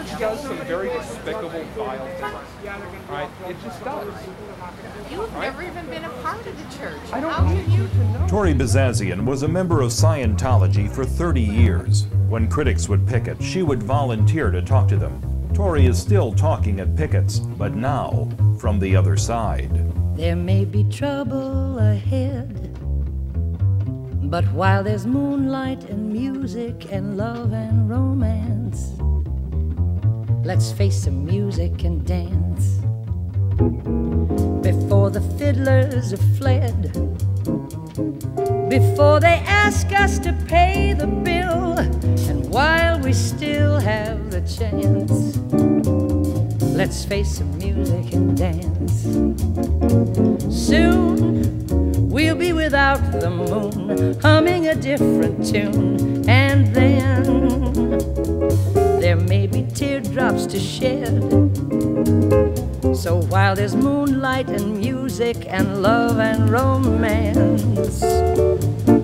church does some very despicable, vile things. Right? It just does. You've never even been a part of the church. I don't need you to know. Tory Bazazian was a member of Scientology for 30 years. When critics would picket, she would volunteer to talk to them. Tory is still talking at pickets, but now from the other side. There may be trouble ahead, but while there's moonlight and music and love and romance, let's face some music and dance. Before the fiddlers have fled, before they ask us to pay the bill, and while we still have the chance, let's face some music and dance. Soon we'll be without the moon, humming a different tune, and then there may be teardrops to shed. So while there's moonlight and music and love and romance,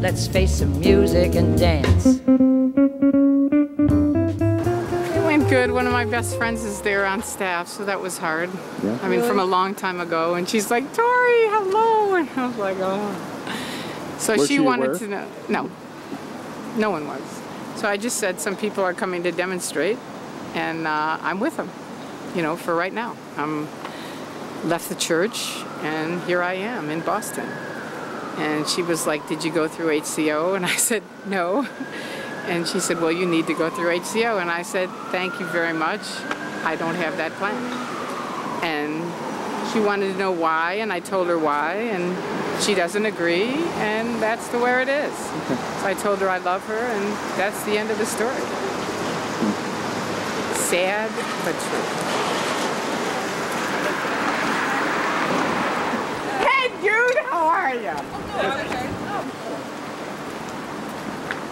let's face some music and dance. It went good. One of my best friends is there on staff, so that was hard. Yeah. I mean, from a long time ago, and she's like, Tory, hello, and I was like, oh. So Was she wanted aware? to know. No, no one was. So I just said some people are coming to demonstrate, and I'm with them, you know, for right now. Left the church, and here I am in Boston. And she was like, did you go through HCO? And I said, no. And she said, well, you need to go through HCO. And I said, thank you very much. I don't have that plan. And she wanted to know why, and I told her why, and she doesn't agree, and that's the where it is. So I told her I love her, and that's the end of the story. Sad, but true. Dude, how are you?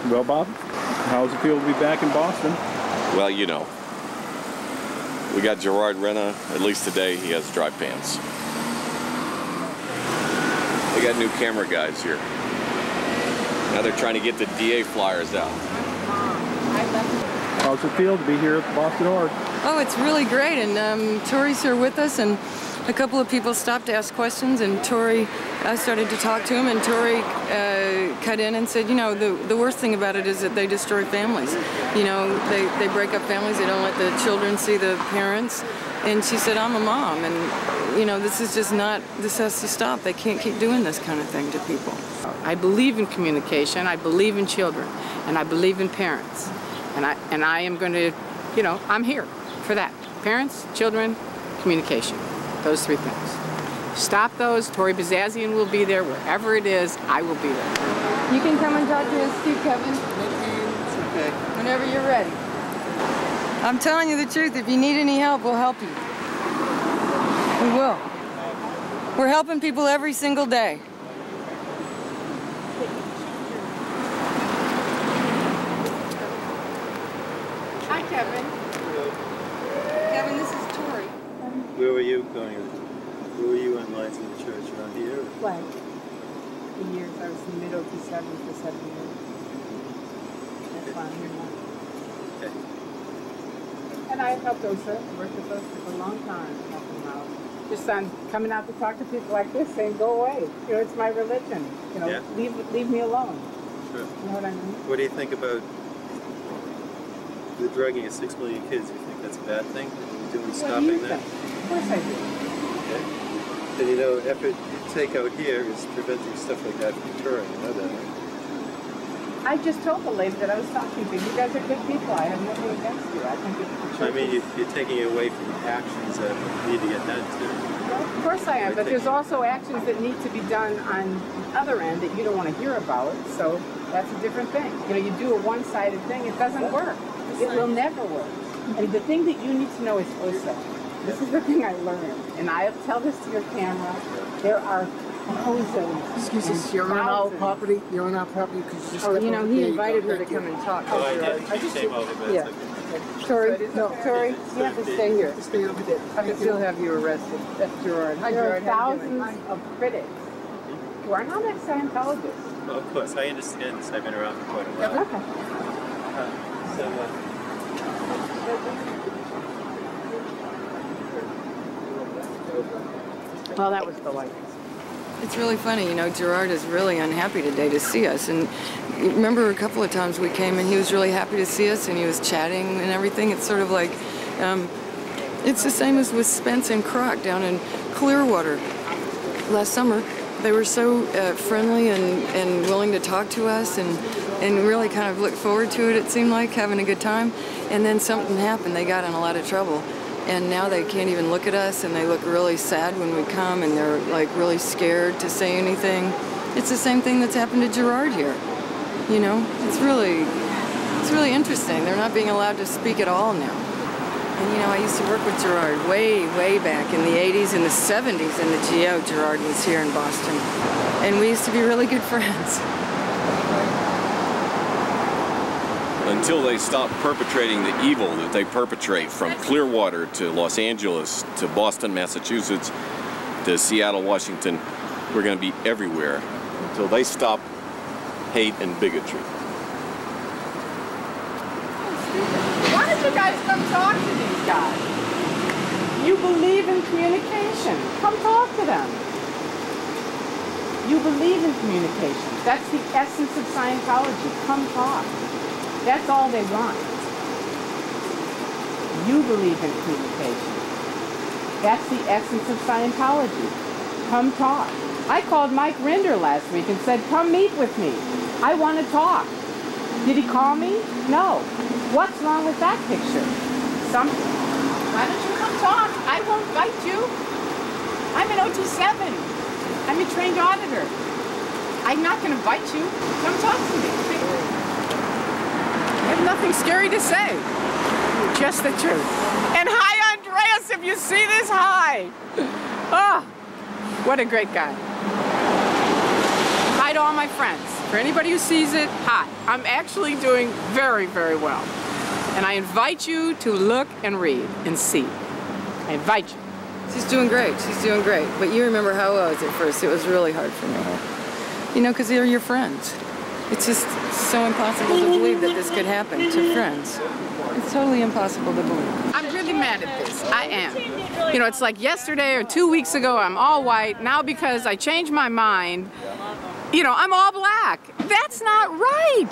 Well, Bob, how does it feel to be back in Boston? Well, you know, we got Gerard Renna. At least today he has dry pants. They got new camera guys here. Now they're trying to get the DA flyers out. How does it feel to be here at the Boston Org? Oh, it's really great, and Tory's here with us, and a couple of people stopped to ask questions, and I started to talk to him, and Tory cut in and said, you know, the worst thing about it is that they destroy families. You know, they break up families, they don't let the children see the parents. And she said, I'm a mom, and, you know, this is just not, this has to stop. They can't keep doing this kind of thing to people. I believe in communication, I believe in children, and I believe in parents. And I am going to, you know, I'm here for that. Parents, children, communication. Those three things. Stop those. Tory Bazazian will be there. Wherever it is, I will be there. You can come and talk to us too, Kevin. It's okay. Whenever you're ready. I'm telling you the truth. If you need any help, we'll help you. We will. We're helping people every single day. Hi, Kevin. Kevin, this is Tory. Where were you going? Where were you on lines in the church? Around here? What? For years, I was in mid-07 for 7 years. That's why I'm here now. Okay. And I helped Osa, worked with Osa for a long time, helping him out. Just on coming out to talk to people like this, saying, go away. You know, it's my religion. You know, Yeah. leave me alone. Sure. You know what I mean? What do you think about the drugging of 6 million kids? Do you think that's a bad thing? Are you doing stopping that? Of course I do. Okay. And you know, effort you take out here is preventing stuff like that from occurring. You know that, right? I just told the lady that I was talking to. You guys are good people. I have nothing against you. I think it's I mean, you're taking it away from actions that need to get done too. Well, of course I am, but there's also actions that need to be done on the other end that you don't want to hear about, so that's a different thing. You know, you do a one-sided thing, it doesn't work. It will never work. And the thing that you need to know is OSA. This is the thing I learned, and I'll tell this to your camera. There are thousands. Excuse us, you're on our property. You're on our property because you just. Oh, you know, he invited her to come and talk. Oh, I did. She came over, but Yeah. it's okay. Tory, no, Tory, you have to stay here. Stay over there. I can still have you arrested. That's Gerard. Hi, There are Gerard. How you doing? thousands of critics who are not Scientologists. Well, of course, I understand this. I've been around for quite a while. Okay. So, Well, that was delightful. It's really funny, you know, Gerard is really unhappy today to see us. And remember a couple of times we came and he was really happy to see us and he was chatting and everything. It's sort of like, it's the same as with Spence and Croc down in Clearwater. Last summer, they were so friendly and willing to talk to us and really kind of looked forward to it seemed like, having a good time. And then something happened, they got in a lot of trouble. And now they can't even look at us, and they look really sad when we come, and they're like really scared to say anything. It's the same thing that's happened to Gerard here. You know, it's really interesting. They're not being allowed to speak at all now. And you know, I used to work with Gerard way back in the 80s and the 70s in the GO. Gerard was here in Boston. And we used to be really good friends. Until they stop perpetrating the evil that they perpetrate from Clearwater to Los Angeles to Boston, Massachusetts to Seattle, Washington, we're going to be everywhere until they stop hate and bigotry. Why don't you guys come talk to these guys? You believe in communication. Come talk to them. You believe in communication. That's the essence of Scientology. Come talk. That's all they want. You believe in communication. That's the essence of Scientology. Come talk. I called Mike Rinder last week and said, come meet with me. I want to talk. Did he call me? No. What's wrong with that picture? Something. Why don't you come talk? I won't fight you. I'm an OT7. I'm a trained auditor. I'm not going to bite you. Come talk to me. I have nothing scary to say. Just the truth. And hi, Andreas, if you see this, hi. Oh, what a great guy. Hi to all my friends. For anybody who sees it, hi. I'm actually doing very well. And I invite you to look and read and see. I invite you. She's doing great. She's doing great. But you remember how I was at first. It was really hard for me. You know, because they're your friends. It's just so impossible to believe that this could happen to friends. It's totally impossible to believe. I'm really mad at this. I am. You know, it's like yesterday or 2 weeks ago, I'm all white. Now because I changed my mind, you know, I'm all black. That's not right.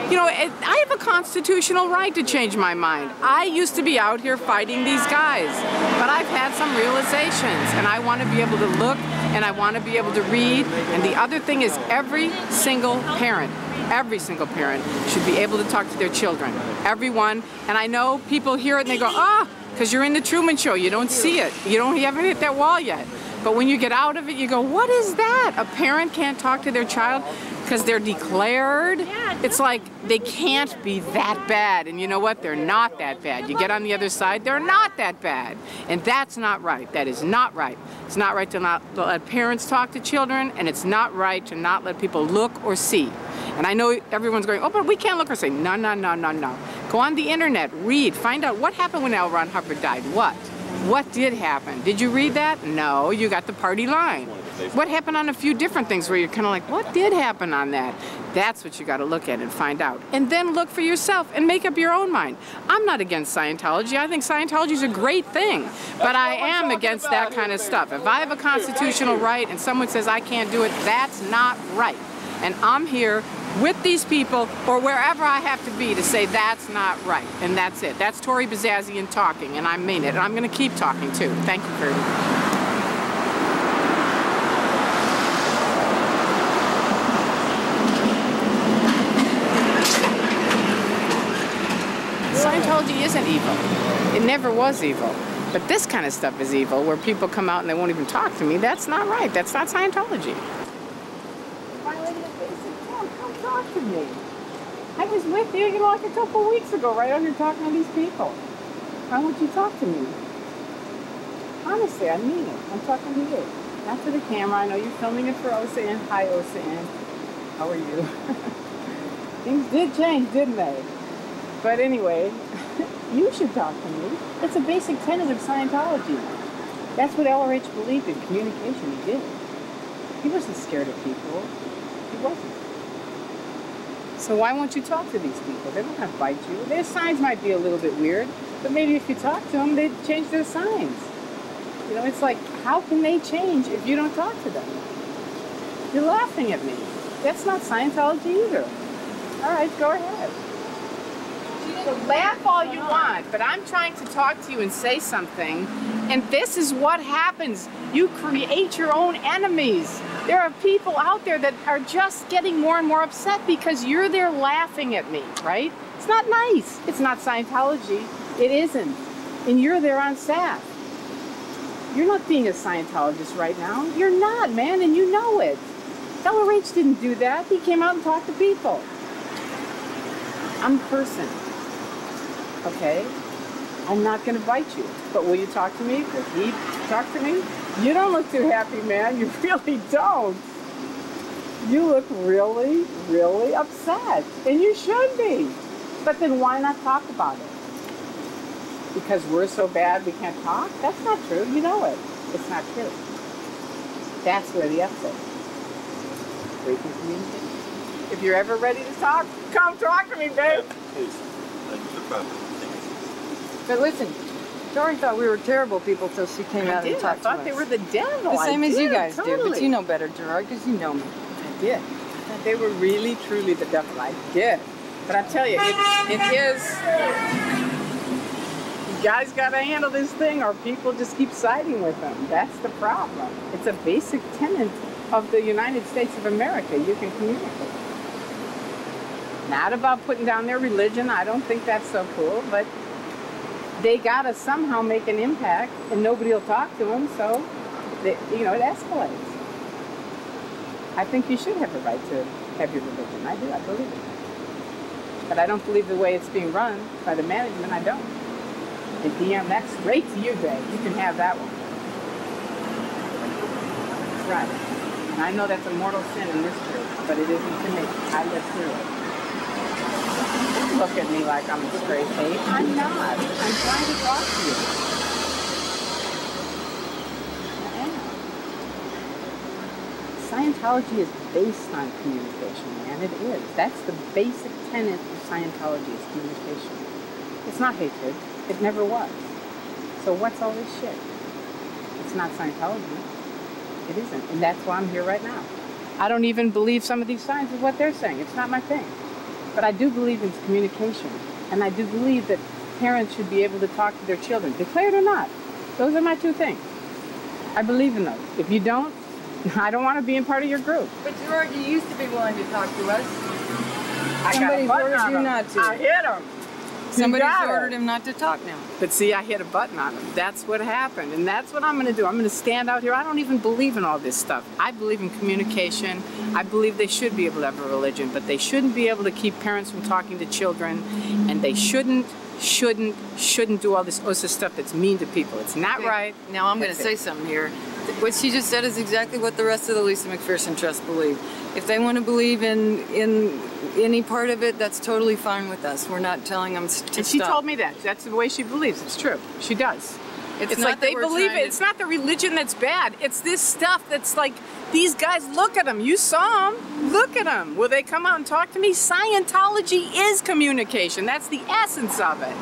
You know, I have a constitutional right to change my mind. I used to be out here fighting these guys, but I've had some realizations, and I want to be able to look, and I want to be able to read. And the other thing is every single parent should be able to talk to their children. Everyone. And I know people hear it and they go, ah, because you're in the Truman Show, you don't see it. You haven't hit that wall yet. But when you get out of it, you go, what is that? A parent can't talk to their child because they're declared. It's like they can't be that bad. And you know what? They're not that bad. You get on the other side, they're not that bad. And that's not right. That is not right. It's not right to not let parents talk to children, and it's not right to not let people look or see. And I know everyone's going, oh, but we can't look or say, no. Go on the internet, read, find out what happened when L. Ron Hubbard died. What did happen? Did you read that? No, you got the party line. What happened on a few different things where you're kind of like, what did happen on that? That's what you got to look at and find out. And then look for yourself and make up your own mind. I'm not against Scientology. I think Scientology is a great thing. But I am against that kind of stuff. If I have a constitutional right and someone says I can't do it, that's not right. And I'm here with these people or wherever I have to be to say that's not right. And that's it. That's Tory Bazazian talking, and I mean it. And I'm going to keep talking, too. Thank you very much. Scientology isn't evil. It never was evil. But this kind of stuff is evil, where people come out and they won't even talk to me. That's not right. That's not Scientology. Come talk to me. I was with you, like a couple of weeks ago, right under talking to these people. Why won't you talk to me? Honestly, I mean it. I'm talking to you. Not to the camera. I know you're filming it for OCN. Hi, OCN. How are you? Things did change, didn't they? But anyway, you should talk to me. It's a basic tenet of Scientology. That's what LRH believed in, communication. He did. He wasn't scared of people. He wasn't. So why won't you talk to these people? They're not going to fight you. Their signs might be a little bit weird, but maybe if you talk to them, they'd change their signs. You know, it's like, how can they change if you don't talk to them? You're laughing at me. That's not Scientology either. All right, go ahead. So laugh all you want, but I'm trying to talk to you and say something, and this is what happens. You create your own enemies. There are people out there that are just getting more and more upset because you're there laughing at me, right? It's not nice. It's not Scientology. It isn't. And you're there on staff. You're not being a Scientologist right now. You're not, man, and you know it. Ella H didn't do that. He came out and talked to people. I'm a person. Okay? I'm not going to bite you. But will you talk to me? Will he talk to me? You don't look too happy, man. You really don't. You look really, really upset. And you should be. But then why not talk about it? Because we're so bad we can't talk? That's not true. You know it. It's not true. That's where the upset is. We can communicate. If you're ever ready to talk, come talk to me, babe. Yeah, please. That's the problem. But listen, Tory thought we were terrible people till she came out and talked to us. I thought they were the devil. The same as you guys totally. do, but you know better, Gerard, because you know me. I did. I thought they were really, truly the devil. I did. But I tell you, it is... You guys got to handle this thing or people just keep siding with them. That's the problem. It's a basic tenet of the United States of America. You can communicate. Not about putting down their religion. I don't think that's so cool, but they got to somehow make an impact and nobody will talk to them, so they, you know, it escalates. I think you should have a right to have your religion. I do. I believe it. But I don't believe the way it's being run by the management. I don't. And DM, that's straight to you, babe. You can have that one. That's right. And I know that's a mortal sin in this church, but it isn't to me. I live through it. Don't look at me like I'm a straight ape. I'm not. I'm trying to talk to you. I am. Scientology is based on communication, man. It is. That's the basic tenet of Scientology is communication. It's not hatred. It never was. So what's all this shit? It's not Scientology. It isn't. And that's why I'm here right now. I don't even believe some of these signs of what they're saying. It's not my thing. But I do believe in communication. And I do believe that parents should be able to talk to their children, declared or not. Those are my two things. I believe in those. If you don't, I don't want to be in part of your group. But Gerard, you used to be willing to talk to us. Somebody's ordered you not to. I hit him. Somebody's ordered him not to talk now. But see, I hit a button on him. That's what happened. And that's what I'm going to do. I'm going to stand out here. I don't even believe in all this stuff. I believe in communication. I believe they should be able to have a religion, but they shouldn't be able to keep parents from talking to children. And they shouldn't do all this OSA stuff that's mean to people. It's not right. Now I'm going to say something here. What she just said is exactly what the rest of the Lisa McPherson Trust believe. If they want to believe in any part of it, that's totally fine with us. We're not telling them to stop. And she told me that. That's the way she believes. It's true. She does. It's like they believe it. It's not the religion that's bad. It's this stuff that's like, these guys, look at them. You saw them. Look at them. Will they come out and talk to me? Scientology is communication. That's the essence of it.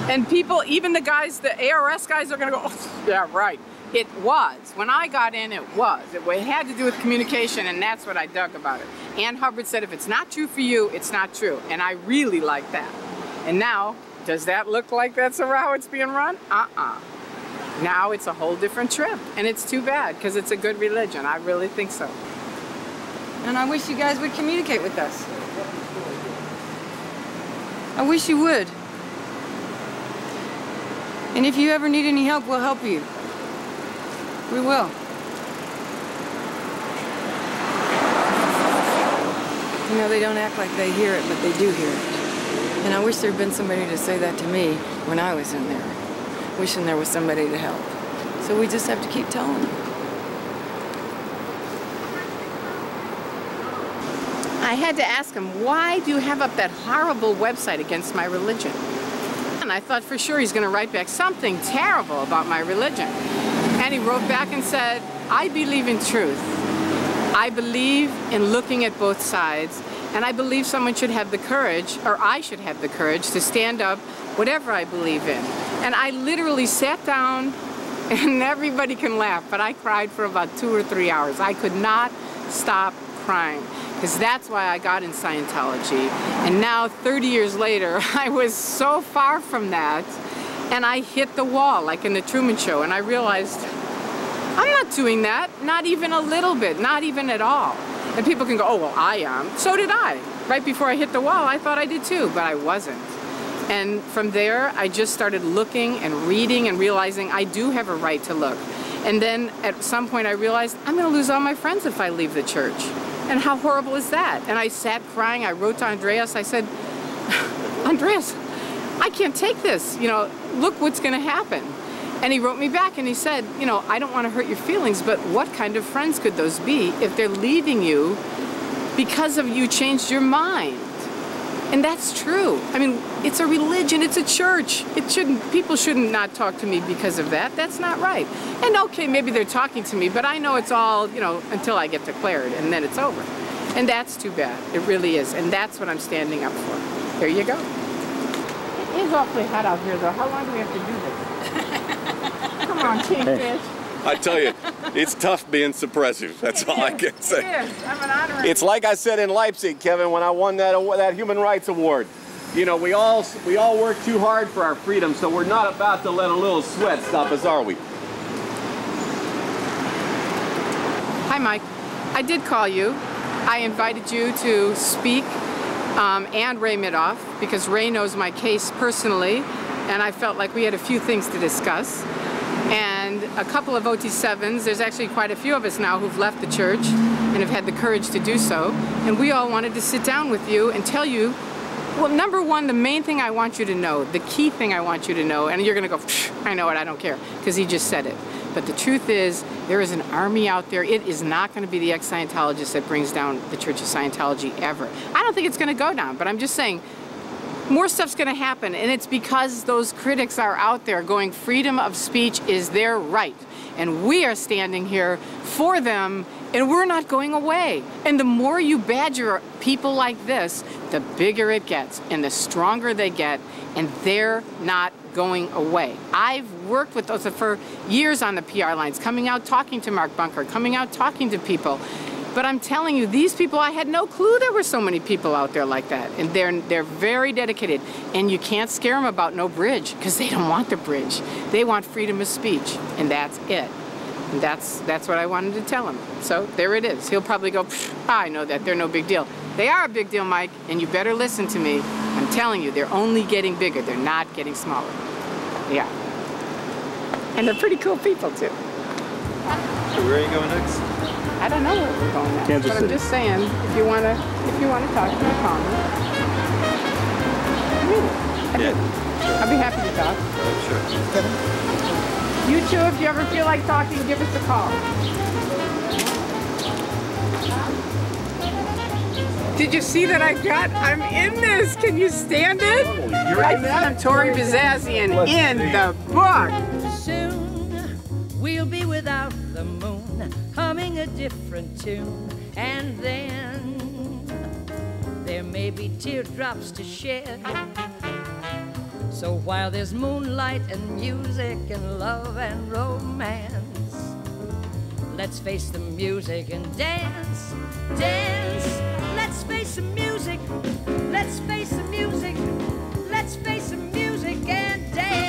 And people, even the guys, the ARS guys are going to go, oh, yeah, right. It was. When I got in, it was. It had to do with communication, and that's what I dug about it. Ann Hubbard said, if it's not true for you, it's not true. And I really like that. And now, does that look like that's how it's being run? Uh-uh. Now it's a whole different trip. And it's too bad, because it's a good religion. I really think so. And I wish you guys would communicate with us. I wish you would. And if you ever need any help, we'll help you. We will. You know, they don't act like they hear it, but they do hear it. And I wish there had been somebody to say that to me when I was in there, wishing there was somebody to help. So we just have to keep telling them. I had to ask him, why do you have up that horrible website against my religion? And I thought for sure he's going to write back something terrible about my religion. And he wrote back and said, I believe in truth. I believe in looking at both sides, and I believe someone should have the courage, or I should have the courage, to stand up whatever I believe in. And I literally sat down And everybody can laugh, but I cried for about 2 or 3 hours. I could not stop crying, because that's why I got in Scientology. And now, 30 years later, I was so far from that, and I hit the wall, like in the Truman Show, and I realized, I'm not doing that, not even a little bit, not even at all. And people can go, oh, well, I am. So did I. Right before I hit the wall, I thought I did too, but I wasn't. And from there, I just started looking and reading and realizing I do have a right to look. And then at some point I realized I'm gonna lose all my friends if I leave the church. And how horrible is that? And I sat crying, I wrote to Andreas, I said, Andreas, I can't take this, you know, look what's gonna happen. And he wrote me back and he said, you know, I don't wanna hurt your feelings, but what kind of friends could those be if they're leaving you because of you changed your mind? And that's true. I mean, it's a religion, it's a church. People shouldn't not talk to me because of that. That's not right. And okay, maybe they're talking to me, but I know it's all, you know, until I get declared, and then it's over. And that's too bad. It really is. And that's what I'm standing up for. There you go. It is awfully hot out here, though. How long do we have to do this? Come on, Kingfish. I tell you, it's tough being suppressive. That's all I can say. It is. I'm an honorary. It's like I said in Leipzig, Kevin, when I won that Human Rights Award. You know, we all work too hard for our freedom, so we're not about to let a little sweat stop us, are we? Hi, Mike. I did call you. I invited you to speak, and Ray Midoff, because Ray knows my case personally, and I felt like we had a few things to discuss. And a couple of OT7s, there's actually quite a few of us now who've left the church and have had the courage to do so. And we all wanted to sit down with you and tell you, well, number one, the main thing I want you to know, the key thing I want you to know, and you're gonna go, I know it, I don't care, because he just said it. But the truth is, there is an army out there. It is not gonna be the ex-Scientologist that brings down the Church of Scientology ever. I don't think it's gonna go down, but I'm just saying, more stuff's gonna happen, and it's because those critics are out there going, freedom of speech is their right. And we are standing here for them, and we're not going away. And the more you badger people like this, the bigger it gets, and the stronger they get, and they're not going away. I've worked with those for years on the PR lines, coming out talking to Mark Bunker, coming out talking to people. But I'm telling you, these people, I had no clue there were so many people out there like that. And they're very dedicated. And you can't scare them about no bridge, because they don't want the bridge. They want freedom of speech, and that's it. And that's what I wanted to tell him. So there it is. He'll probably go, I know that, they're no big deal. They are a big deal, Mike, and you better listen to me. I'm telling you, they're only getting bigger. They're not getting smaller. Yeah. And they're pretty cool people, too. So where are you going next? I don't know where we're going next, Kansas but City. I'm just saying, if you wanna talk to me, call me. Really? I'll be happy to talk. Sure. You too, if you ever feel like talking, give us a call. Did you see that I'm in this? Can you stand it? I'm Tory Bizazian in the book. Soon we'll be without the moon, humming a different tune, and then there may be teardrops to shed. So while there's moonlight and music and love and romance, let's face the music and dance, dance. Let's face the music, let's face the music, let's face the music and dance.